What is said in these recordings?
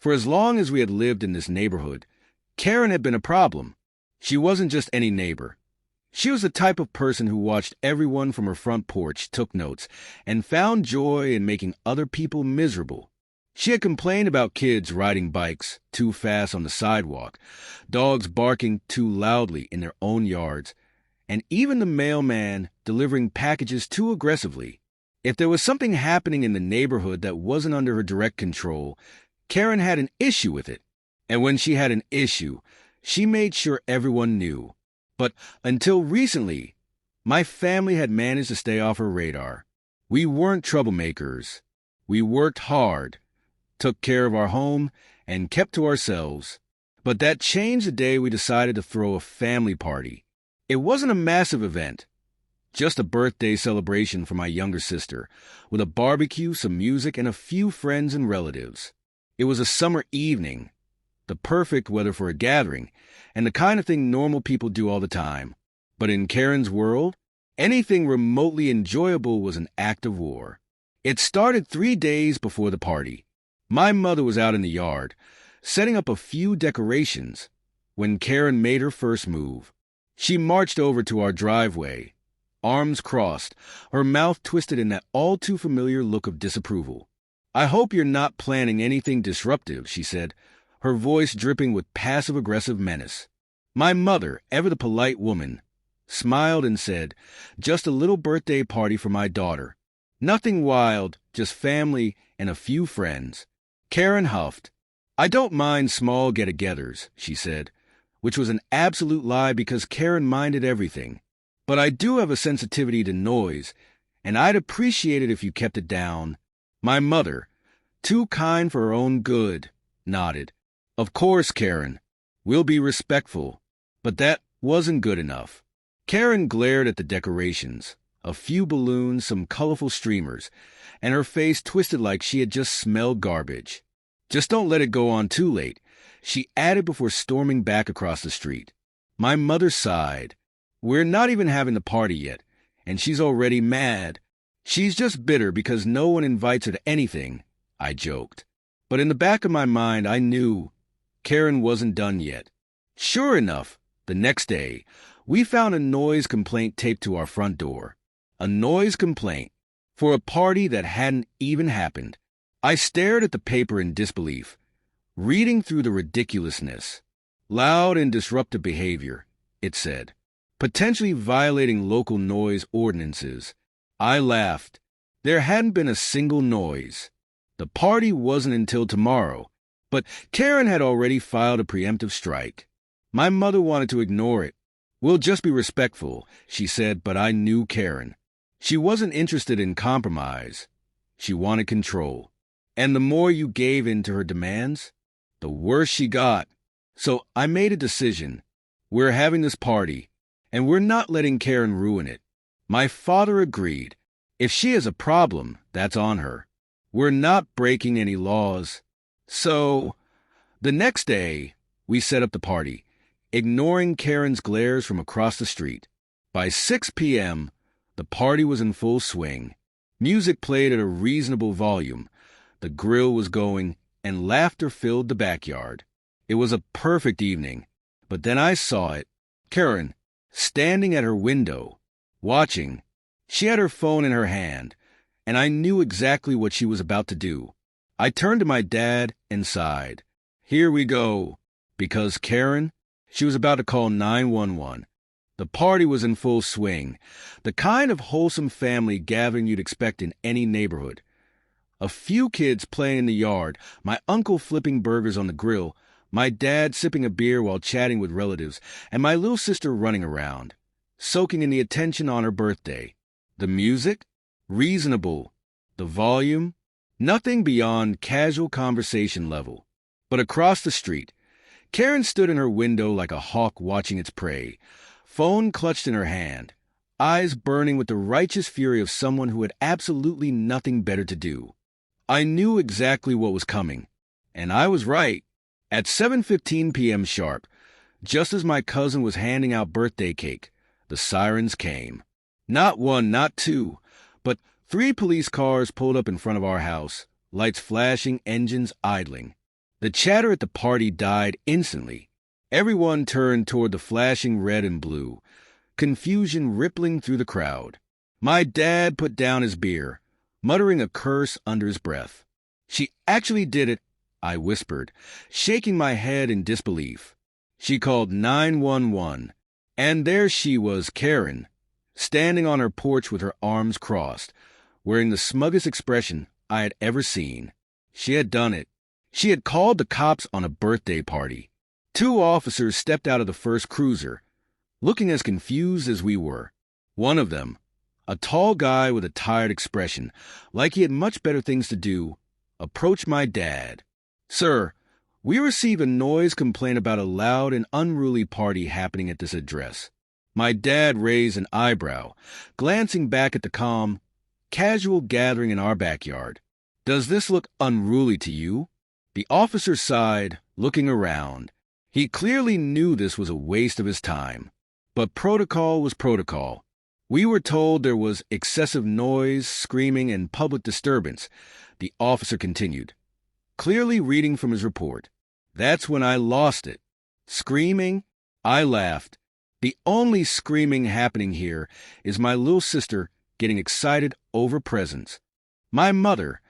For as long as we had lived in this neighborhood, Karen had been a problem. She wasn't just any neighbor. She was the type of person who watched everyone from her front porch, took notes, and found joy in making other people miserable. She had complained about kids riding bikes too fast on the sidewalk, dogs barking too loudly in their own yards, and even the mailman delivering packages too aggressively. If there was something happening in the neighborhood that wasn't under her direct control, Karen had an issue with it. And when she had an issue, she made sure everyone knew. But until recently, my family had managed to stay off her radar. We weren't troublemakers. We worked hard, took care of our home, and kept to ourselves. But that changed the day we decided to throw a family party. It wasn't a massive event, just a birthday celebration for my younger sister, with a barbecue, some music, and a few friends and relatives. It was a summer evening, the perfect weather for a gathering, and the kind of thing normal people do all the time. But in Karen's world, anything remotely enjoyable was an act of war. It started 3 days before the party. My mother was out in the yard, setting up a few decorations, when Karen made her first move. She marched over to our driveway, arms crossed, her mouth twisted in that all-too-familiar look of disapproval. "I hope you're not planning anything disruptive," she said, her voice dripping with passive-aggressive menace. My mother, ever the polite woman, smiled and said, "Just a little birthday party for my daughter. Nothing wild, just family and a few friends." Karen huffed. "I don't mind small get-togethers," she said, which was an absolute lie because Karen minded everything. "But I do have a sensitivity to noise, and I'd appreciate it if you kept it down." My mother, too kind for her own good, nodded. "Of course, Karen. We'll be respectful." But that wasn't good enough. Karen glared at the decorations, a few balloons, some colorful streamers, and her face twisted like she had just smelled garbage. "Just don't let it go on too late," she added before storming back across the street. My mother sighed. "We're not even having the party yet, and she's already mad. She's just bitter because no one invites her to anything," I joked. But in the back of my mind, I knew Karen wasn't done yet. Sure enough, the next day, we found a noise complaint taped to our front door. A noise complaint for a party that hadn't even happened. I stared at the paper in disbelief, reading through the ridiculousness. "Loud and disruptive behavior," it said, "potentially violating local noise ordinances." I laughed. There hadn't been a single noise. The party wasn't until tomorrow, but Karen had already filed a preemptive strike. My mother wanted to ignore it. "We'll just be respectful," she said, but I knew Karen. She wasn't interested in compromise. She wanted control. And the more you gave in to her demands, the worse she got. So I made a decision. We're having this party, and we're not letting Karen ruin it. My father agreed. If she has a problem, that's on her. We're not breaking any laws. So, the next day, we set up the party, ignoring Karen's glares from across the street. By 6 p.m., the party was in full swing. Music played at a reasonable volume. The grill was going, and laughter filled the backyard. It was a perfect evening. But then I saw it. Karen, standing at her window, watching. She had her phone in her hand, and I knew exactly what she was about to do. I turned to my dad and sighed. Here we go. Because Karen, she was about to call 911. The party was in full swing, the kind of wholesome family gathering you'd expect in any neighborhood. A few kids playing in the yard, my uncle flipping burgers on the grill, my dad sipping a beer while chatting with relatives, and my little sister running around, soaking in the attention on her birthday. The music? Reasonable. The volume? Nothing beyond casual conversation level. But across the street, Karen stood in her window like a hawk watching its prey, phone clutched in her hand, eyes burning with the righteous fury of someone who had absolutely nothing better to do. I knew exactly what was coming, and I was right. At 7:15 p.m. sharp, just as my cousin was handing out birthday cake, the sirens came. Not one, not two, but 3 police cars pulled up in front of our house, lights flashing, engines idling. The chatter at the party died instantly. Everyone turned toward the flashing red and blue, confusion rippling through the crowd. My dad put down his beer, muttering a curse under his breath. "She actually did it," I whispered, shaking my head in disbelief. She called 911, and there she was, Karen, standing on her porch with her arms crossed, wearing the smuggest expression I had ever seen. She had done it. She had called the cops on a birthday party. 2 officers stepped out of the first cruiser, looking as confused as we were. One of them, a tall guy with a tired expression, like he had much better things to do, approached my dad. "Sir, we receive a noise complaint about a loud and unruly party happening at this address." My dad raised an eyebrow, glancing back at the calm, casual gathering in our backyard. "Does this look unruly to you?" The officer sighed, looking around. He clearly knew this was a waste of his time. But protocol was protocol. We were told there was excessive noise, screaming, and public disturbance, the officer continued, clearly reading from his report. That's when I lost it. Screaming? I laughed. The only screaming happening here is my little sister getting excited over presents. My mother,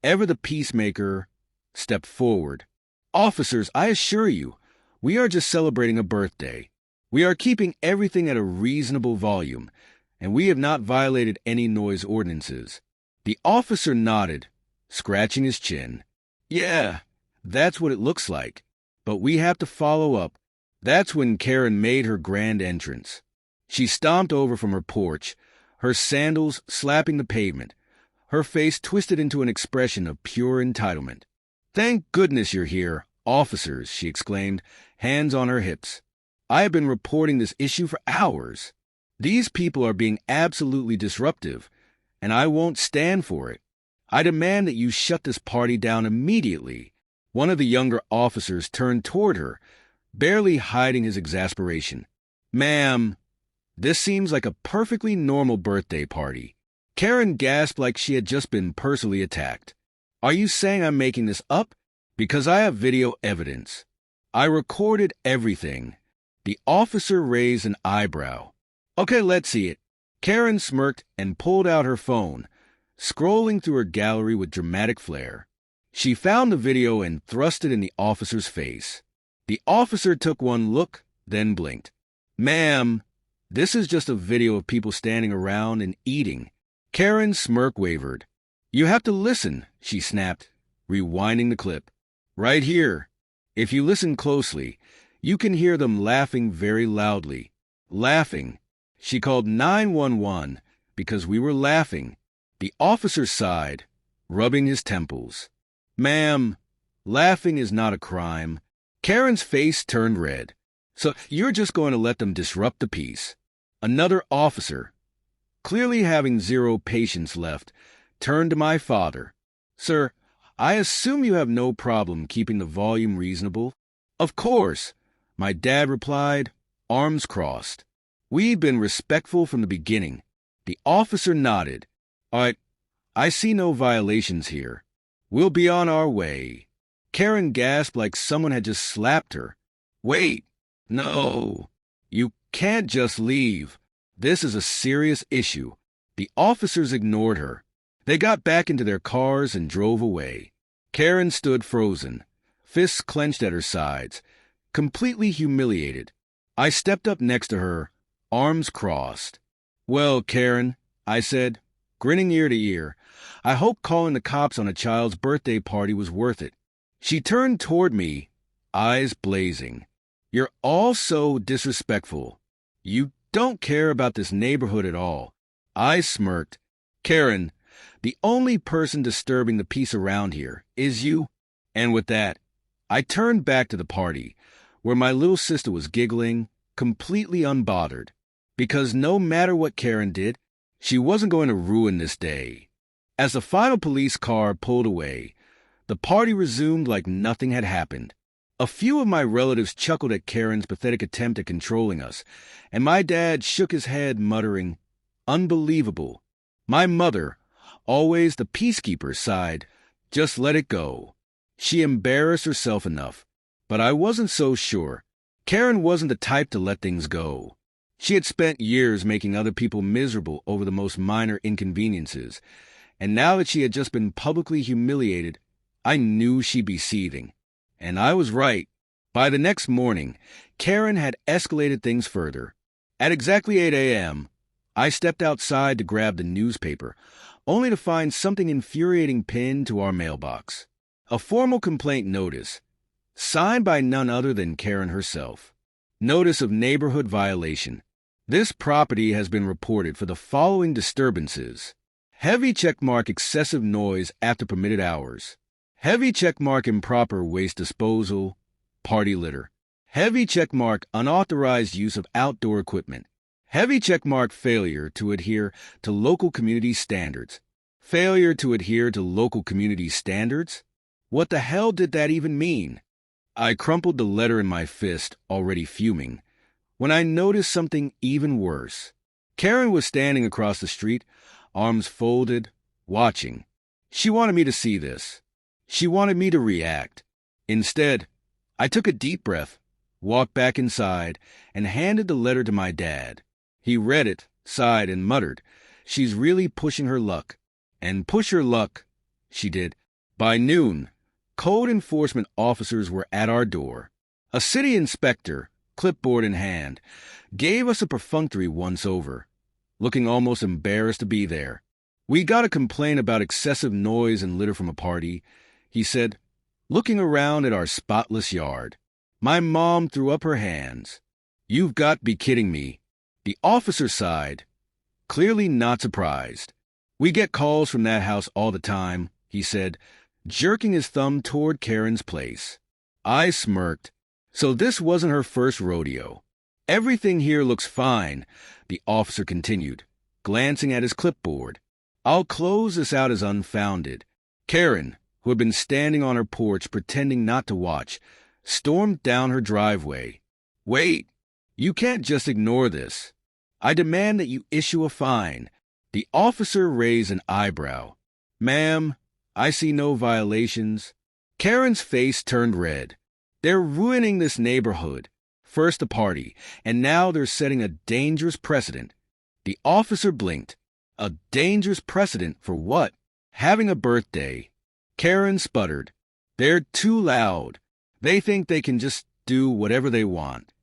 ever the peacemaker, stepped forward. "Officers, I assure you, we are just celebrating a birthday. We are keeping everything at a reasonable volume, and we have not violated any noise ordinances." The officer nodded, scratching his chin. "Yeah, that's what it looks like. But we have to follow up." That's when Karen made her grand entrance. She stomped over from her porch, her sandals slapping the pavement, her face twisted into an expression of pure entitlement. "Thank goodness you're here, officers," she exclaimed, hands on her hips. "I have been reporting this issue for hours. These people are being absolutely disruptive, and I won't stand for it. I demand that you shut this party down immediately." One of the younger officers turned toward her, barely hiding his exasperation. "Ma'am, this seems like a perfectly normal birthday party." Karen gasped like she had just been personally attacked. "Are you saying I'm making this up? Because I have video evidence. I recorded everything." The officer raised an eyebrow. "Okay, let's see it." Karen smirked and pulled out her phone, scrolling through her gallery with dramatic flair. She found the video and thrust it in the officer's face. The officer took one look, then blinked. "Ma'am, this is just a video of people standing around and eating." Karen's smirk wavered. "You have to listen," she snapped, rewinding the clip. "Right here. If you listen closely, you can hear them laughing very loudly. Laughing. She called 911 because we were laughing." The officer sighed, rubbing his temples. "Ma'am, laughing is not a crime." Karen's face turned red. "So you're just going to let them disrupt the peace?" Another officer, clearly having zero patience left, turned to my father. "Sir, I assume you have no problem keeping the volume reasonable?" "Of course," my dad replied, arms crossed. "We've been respectful from the beginning." The officer nodded. "All right, I see no violations here. We'll be on our way." Karen gasped like someone had just slapped her. "Wait, no, you can't just leave. This is a serious issue." The officers ignored her. They got back into their cars and drove away. Karen stood frozen, fists clenched at her sides, completely humiliated. I stepped up next to her, arms crossed. "Well, Karen," I said, grinning ear to ear, "I hope calling the cops on a child's birthday party was worth it." She turned toward me, eyes blazing. "You're all so disrespectful. You don't care about this neighborhood at all." I smirked. "Karen, the only person disturbing the peace around here is you." And with that, I turned back to the party, where my little sister was giggling, completely unbothered. Because no matter what Karen did, she wasn't going to ruin this day. As the final police car pulled away, the party resumed like nothing had happened. A few of my relatives chuckled at Karen's pathetic attempt at controlling us, and my dad shook his head, muttering, "Unbelievable." My mother, always the peacekeeper, sighed, "Just let it go." She embarrassed herself enough, but I wasn't so sure. Karen wasn't the type to let things go. She had spent years making other people miserable over the most minor inconveniences, and now that she had just been publicly humiliated, I knew she'd be seething. And I was right. By the next morning, Karen had escalated things further. At exactly 8 a.m., I stepped outside to grab the newspaper, only to find something infuriating pinned to our mailbox. A formal complaint notice, signed by none other than Karen herself. Notice of neighborhood violation. This property has been reported for the following disturbances. Heavy checkmark excessive noise after permitted hours. Heavy checkmark improper waste disposal, party litter. Heavy checkmark unauthorized use of outdoor equipment. Heavy checkmark failure to adhere to local community standards. Failure to adhere to local community standards? What the hell did that even mean? I crumpled the letter in my fist, already fuming, when I noticed something even worse. Karen was standing across the street, arms folded, watching. She wanted me to see this. She wanted me to react. Instead, I took a deep breath, walked back inside, and handed the letter to my dad. He read it, sighed, and muttered, "She's really pushing her luck." And push her luck, she did. By noon, code enforcement officers were at our door. A city inspector, clipboard in hand, gave us a perfunctory once-over, looking almost embarrassed to be there. "We got a complaint about excessive noise and litter from a party," he said, looking around at our spotless yard. My mom threw up her hands. "You've got to be kidding me." The officer sighed, clearly not surprised. "We get calls from that house all the time," he said, jerking his thumb toward Karen's place. I smirked. So this wasn't her first rodeo. "Everything here looks fine," the officer continued, glancing at his clipboard. "I'll close this out as unfounded." Karen, who had been standing on her porch pretending not to watch, stormed down her driveway. "Wait, you can't just ignore this. I demand that you issue a fine." The officer raised an eyebrow. "Ma'am, I see no violations." Karen's face turned red. "They're ruining this neighborhood. First the party, and now they're setting a dangerous precedent." The officer blinked. "A dangerous precedent for what?" "Having a birthday." Karen sputtered. "They're too loud. They think they can just do whatever they want."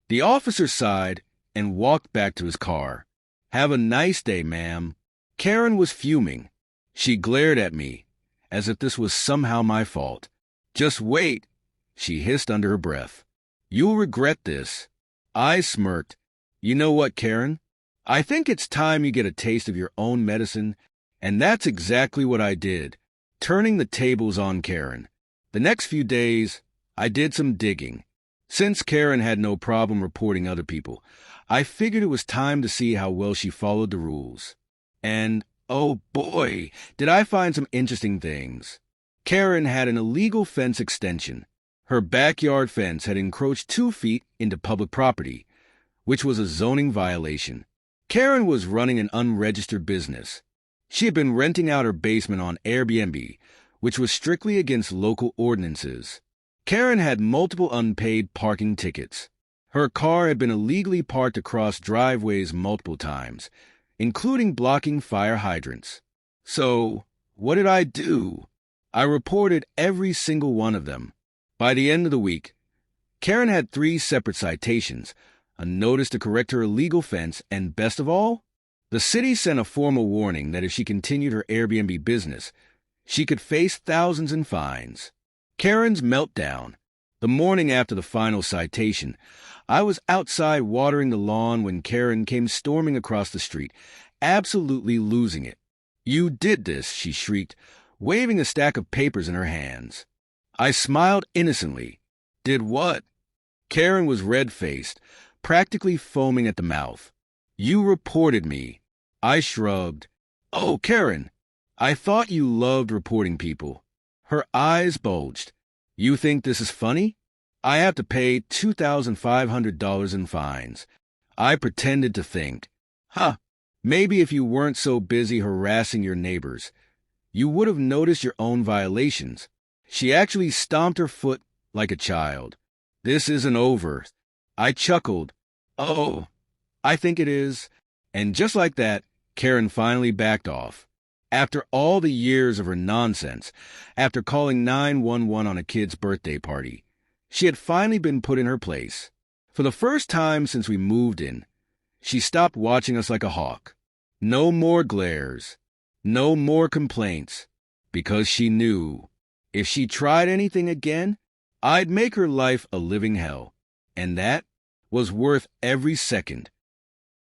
The officer sighed and walked back to his car. "Have a nice day, ma'am." Karen was fuming. She glared at me, as if this was somehow my fault. "Just wait," she hissed under her breath. "You'll regret this." I smirked. "You know what, Karen? I think it's time you get a taste of your own medicine," and that's exactly what I did, turning the tables on Karen. The next few days, I did some digging. Since Karen had no problem reporting other people, I figured it was time to see how well she followed the rules. And, oh boy, did I find some interesting things. Karen had an illegal fence extension. Her backyard fence had encroached 2 feet into public property, which was a zoning violation. Karen was running an unregistered business. She had been renting out her basement on Airbnb, which was strictly against local ordinances. Karen had multiple unpaid parking tickets. Her car had been illegally parked across driveways multiple times, including blocking fire hydrants. So, what did I do? I reported every single one of them. By the end of the week, Karen had 3 separate citations, a notice to correct her illegal fence, and best of all, the city sent a formal warning that if she continued her Airbnb business, she could face thousands in fines. Karen's meltdown. The morning after the final citation, I was outside watering the lawn when Karen came storming across the street, absolutely losing it. "You did this," she shrieked, waving a stack of papers in her hands. I smiled innocently. "Did what?" Karen was red-faced, practically foaming at the mouth. "You reported me." I shrugged. "Oh, Karen, I thought you loved reporting people." Her eyes bulged. "You think this is funny? I have to pay $2,500 in fines." I pretended to think. Maybe if you weren't so busy harassing your neighbors, you would have noticed your own violations. She actually stomped her foot like a child. This isn't over. I chuckled. Oh, I think it is. And just like that, Karen finally backed off. After all the years of her nonsense, after calling 911 on a kid's birthday party, she had finally been put in her place. For the first time since we moved in, she stopped watching us like a hawk. No more glares. No more complaints. Because she knew if she tried anything again, I'd make her life a living hell. And that was worth every second.